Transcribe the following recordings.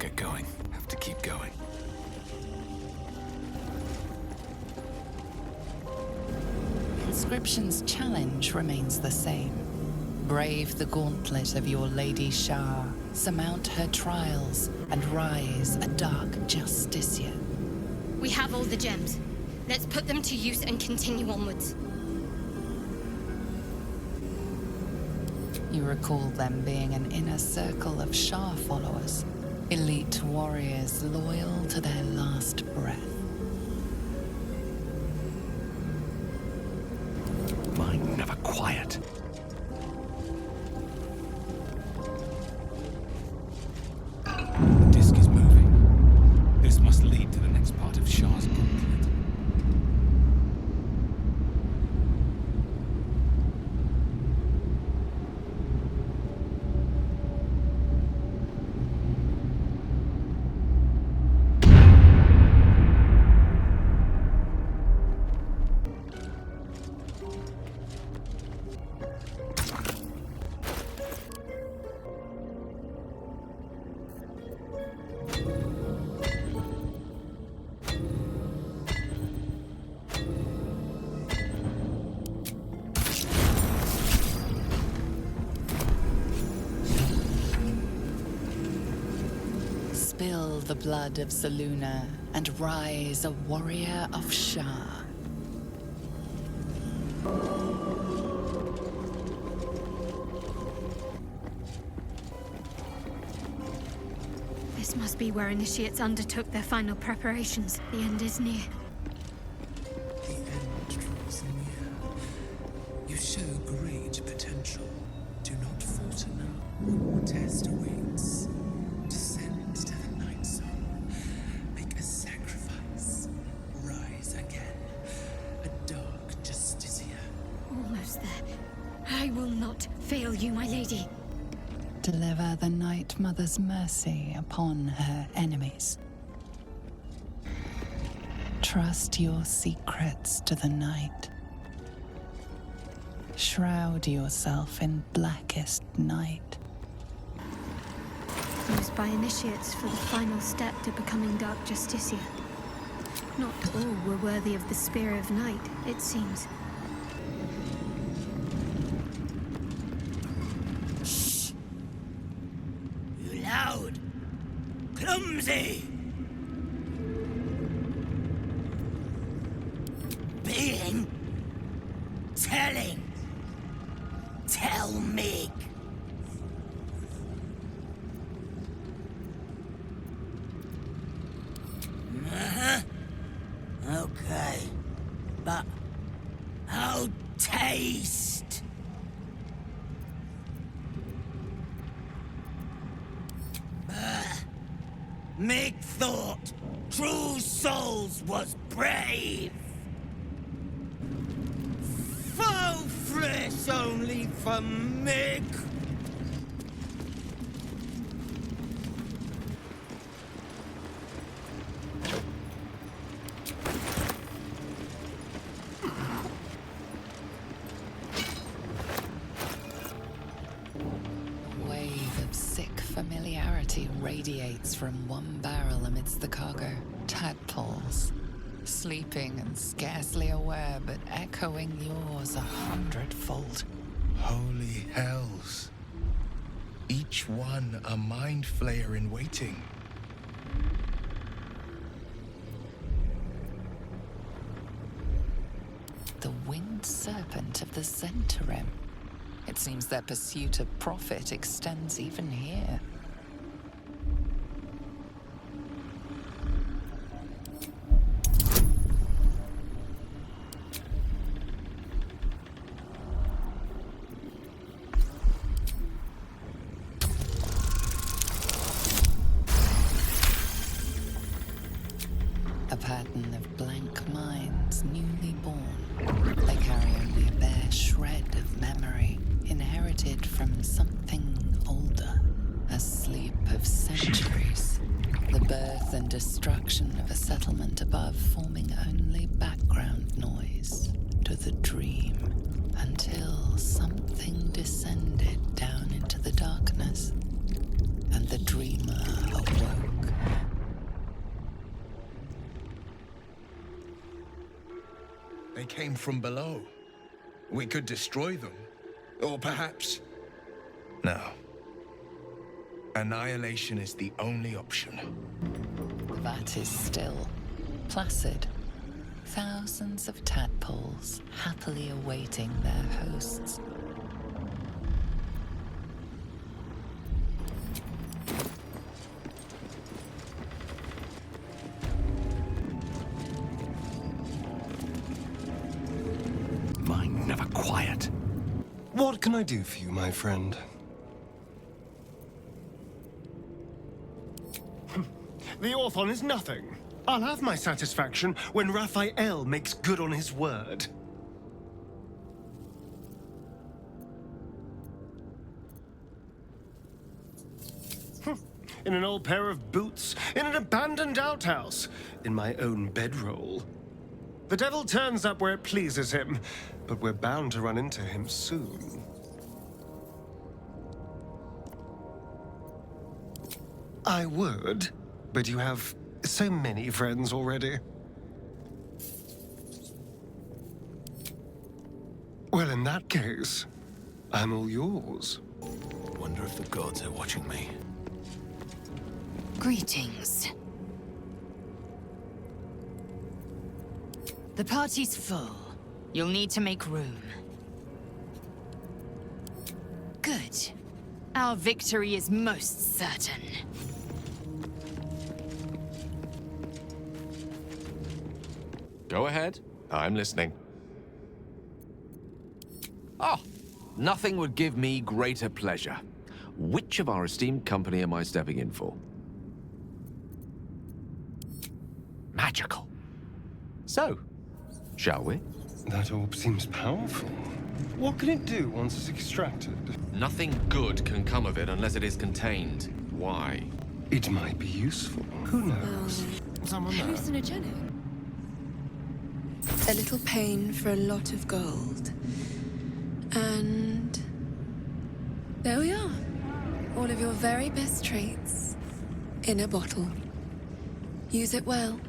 get going. Have to keep going. Inscription's challenge remains the same. Brave the gauntlet of your Lady Shar, surmount her trials, and rise a Dark Justiciar. We have all the gems. Let's put them to use and continue onwards. You recall them being an inner circle of Shar followers, elite warriors loyal to their last breath. Mind never quiet. The disc is moving. This must lead to the next part of Shar's gauntlet. Spill the blood of Selûne and rise a warrior of Shar. This must be where initiates undertook their final preparations. The end is near. The end draws near. You show great potential. Do not falter now. Your test awaits. Descend to the Night Zone. Make a sacrifice. Rise again. A Dark Justiciar. Almost there. I will not fail you, my lady. Deliver the Night Mother's mercy upon her enemies. Trust your secrets to the night. Shroud yourself in blackest night. Used by initiates for the final step to becoming Dark Justiciar. Not all were worthy of the Spear of Night, it seems. You loud! Clumsy! Being... telling... Tell me. Okay. But... how taste? Make thought true souls was brave. Foul flesh only for Mick. Familiarity radiates from one barrel amidst the cargo. Tadpoles, sleeping and scarcely aware, but echoing yours 100-fold. Holy hells. Each one a mind flayer in waiting. The winged serpent of the Zhentarim. It seems their pursuit of profit extends even here. A pattern of blank minds newly born. They carry only a bare shred of memory, inherited from something older. A sleep of centuries. The birth and destruction of a settlement above forming only background noise to the dream. Until something descended down into the darkness, and the dreamer awoke. they came from below. We could destroy them. Or perhaps... No. Annihilation is the only option. That is still placid. Thousands of tadpoles happily awaiting their hosts. Mind never quiet. What can I do for you, my friend? The Orthon is nothing. I'll have my satisfaction when Raphael makes good on his word. In an old pair of boots, in an abandoned outhouse, in my own bedroll. The devil turns up where it pleases him, but we're bound to run into him soon. I would, but you have so many friends already. Well, in that case, I'm all yours. Wonder if the gods are watching me. Greetings. The party's full. You'll need to make room. Good. Our victory is most certain. Go ahead. I'm listening. Oh, nothing would give me greater pleasure. Which of our esteemed company am I stepping in for? Magical. So, shall we? That orb seems powerful. What can it do once it's extracted? Nothing good can come of it unless it is contained. Why? It might be useful. Who knows? Someone there? Hallucinogenic. A little pain for a lot of gold. And there we are. All of your very best traits in a bottle. Use it well.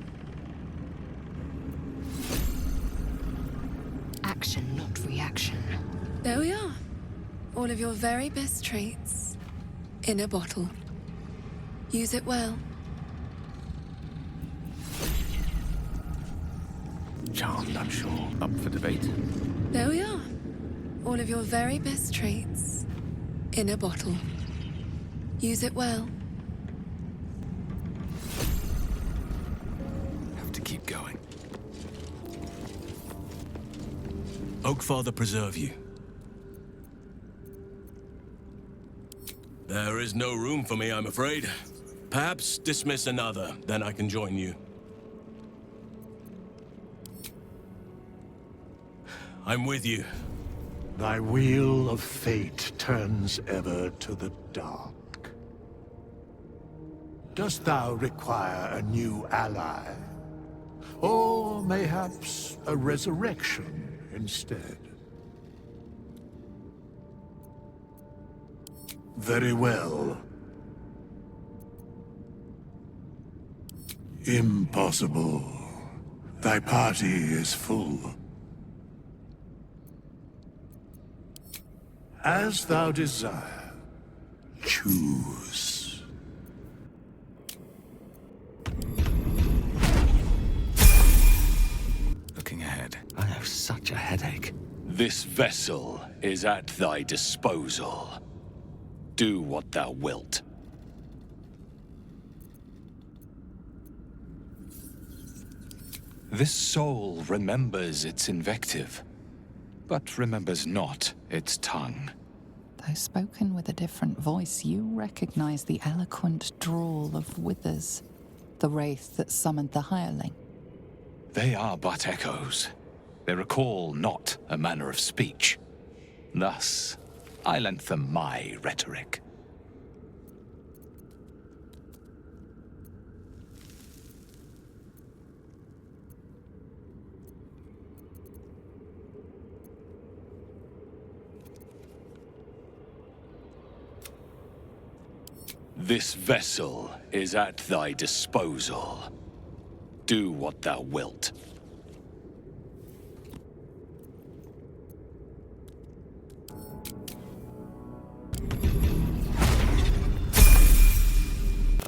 Action, not reaction. There we are. All of your very best traits in a bottle. Use it well. Charmed, I'm sure. Up for debate. There we are. All of your very best traits in a bottle. Use it well. Have to keep going. Oakfather preserve you. There is no room for me, I'm afraid. Perhaps dismiss another, then I can join you. I'm with you. Thy wheel of fate turns ever to the dark. Dost thou require a new ally? Or mayhaps a resurrection instead? Very well. Impossible. Thy party is full. As thou desire, choose. Looking ahead. I have such a headache. This vessel is at thy disposal. Do what thou wilt. This soul remembers its invective, but remembers not its tongue. Though spoken with a different voice, you recognize the eloquent drawl of Withers, the wraith that summoned the hireling. They are but echoes. They recall not a manner of speech. Thus, I lent them my rhetoric. This vessel is at thy disposal. Do what thou wilt.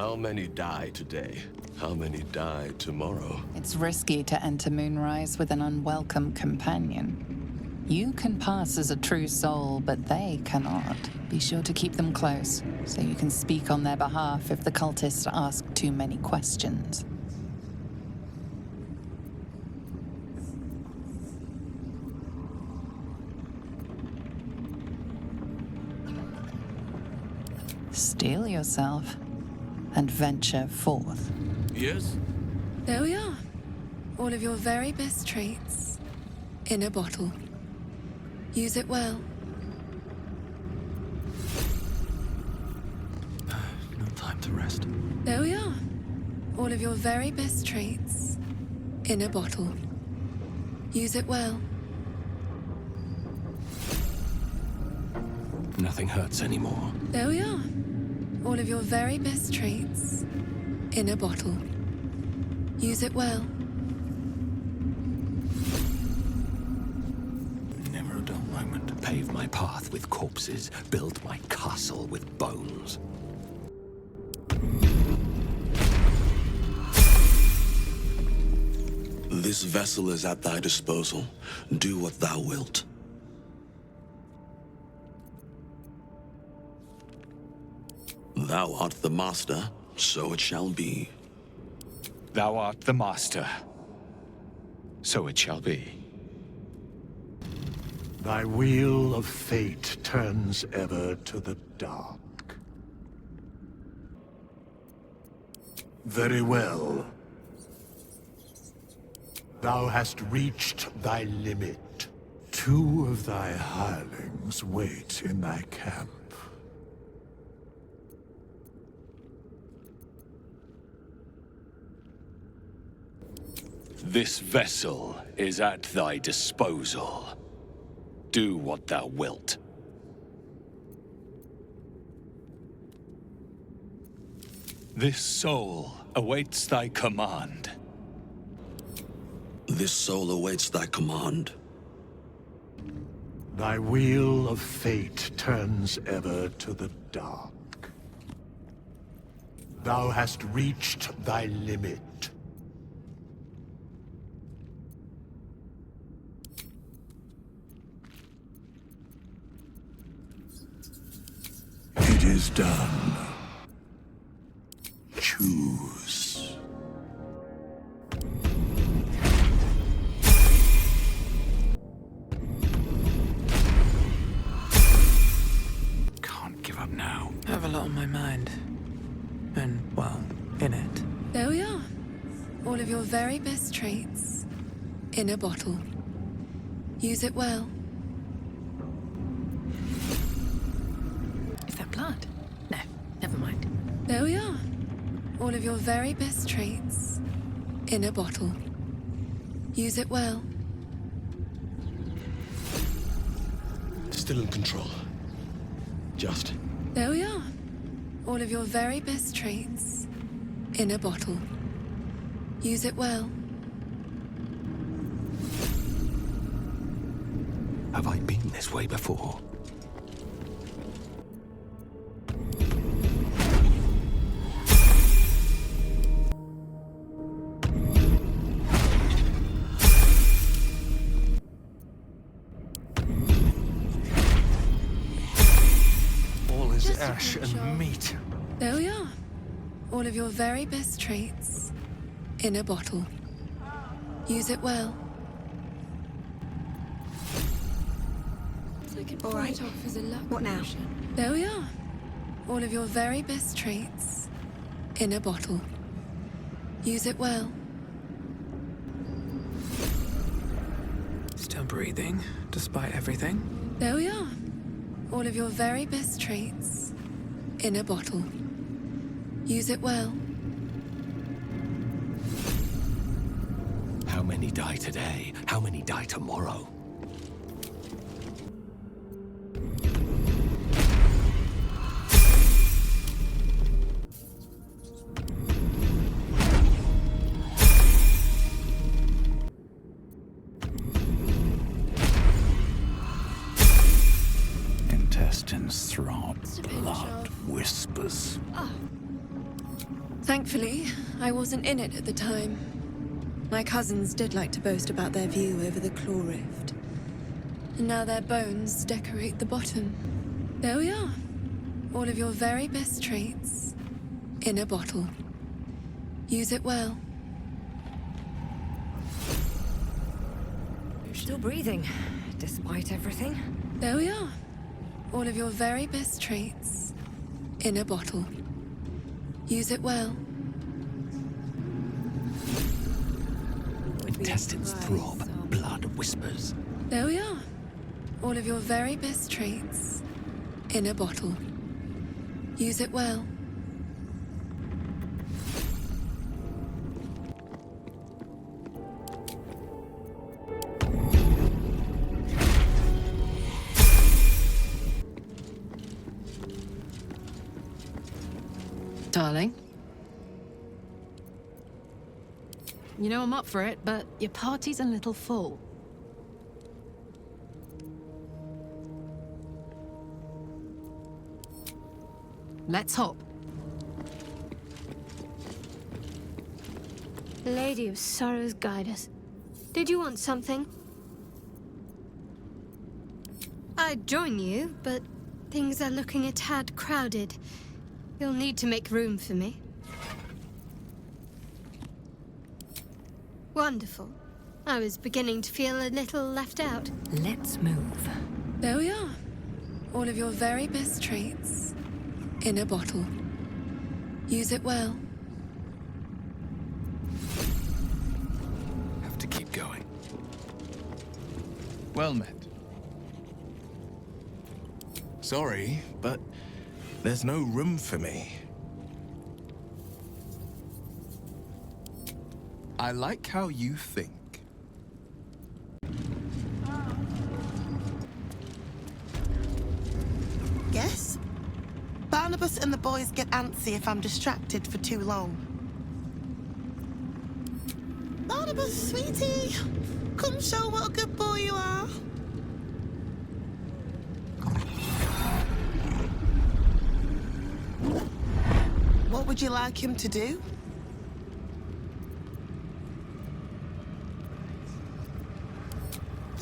How many die today? How many die tomorrow? It's risky to enter Moonrise with an unwelcome companion. You can pass as a true soul, but they cannot. Be sure to keep them close, so you can speak on their behalf if the cultists ask too many questions. Steel yourself and venture forth. Yes? There we are. All of your very best traits in a bottle. Use it well. No time to rest. There we are. All of your very best traits in a bottle. Use it well. Nothing hurts anymore. There we are. All of your very best traits in a bottle. Use it well. Never a dull moment. Pave my path with corpses, build my castle with bones. This vessel is at thy disposal. Do what thou wilt. Thou art the master, so it shall be. Thou art the master. So it shall be. Thy wheel of fate turns ever to the dark. Very well. Thou hast reached thy limit. 2 of thy hirelings wait in thy camp. This vessel is at thy disposal. Do what thou wilt. This soul awaits thy command. This soul awaits thy command. Thy wheel of fate turns ever to the dark. Thou hast reached thy limit. It is done. Choose. Can't give up now. I have a lot on my mind. And, well, in it. There we are. All of your very best traits in a bottle. Use it well. Is that blood? No, never mind. There we are. All of your very best traits in a bottle. Use it well. Still in control. Just. There we are. All of your very best traits in a bottle. Use it well. Have I been this way before? All is ash and meat. There we are. All of your very best traits in a bottle. Use it well. All right. What now? There we are. All of your very best traits in a bottle. Use it well. Still breathing, despite everything. There we are. All of your very best traits in a bottle. Use it well. How many die today? How many die tomorrow? Intestines throb, blood whispers. Thankfully, I wasn't in it at the time. My cousins did like to boast about their view over the Claw Rift. And now their bones decorate the bottom. There we are. All of your very best traits in a bottle. Use it well. You're still breathing, despite everything. There we are. All of your very best traits in a bottle. Use it well. Intestines throb, blood whispers. There we are. All of your very best traits in a bottle. Use it well. Darling? You know I'm up for it, but your party's a little full. Let's hop. Lady of Sorrows, guide us. Did you want something? I'd join you, but things are looking a tad crowded. You'll need to make room for me. Wonderful. I was beginning to feel a little left out. Let's move. There we are. All of your very best traits in a bottle. Use it well. Have to keep going. Well met. Sorry, but there's no room for me. I like how you think. Yes? Barnabas and the boys get antsy if I'm distracted for too long. Barnabas, sweetie! Come show what a good boy you are. What would you like him to do?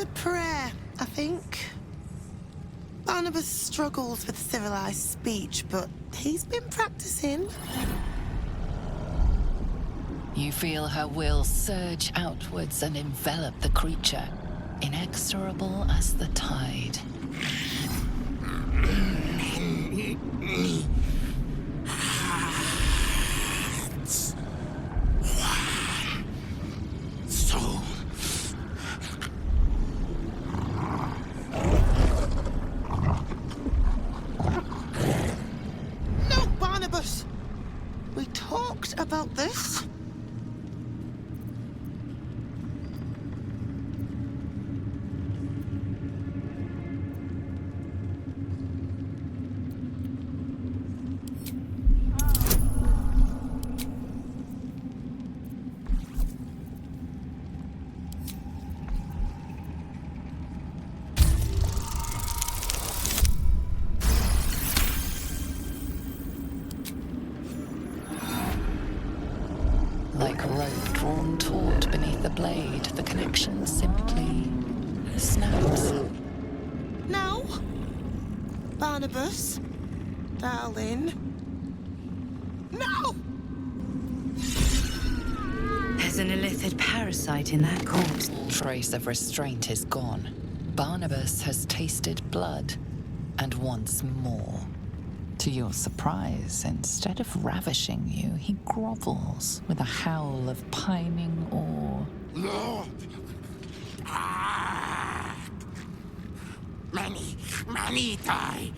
A prayer, I think. Barnabas struggles with civilized speech, but he's been practicing. You feel her will surge outwards and envelop the creature, inexorable as the tide. No, Barnabas! We talked about this. Like rope drawn taut beneath the blade, the connection simply snaps. No? Barnabas? Darling? No! There's an illithid parasite in that corpse. Trace of restraint is gone. Barnabas has tasted blood, and wants more. To your surprise, instead of ravishing you, he grovels with a howl of pining awe. No! Many die.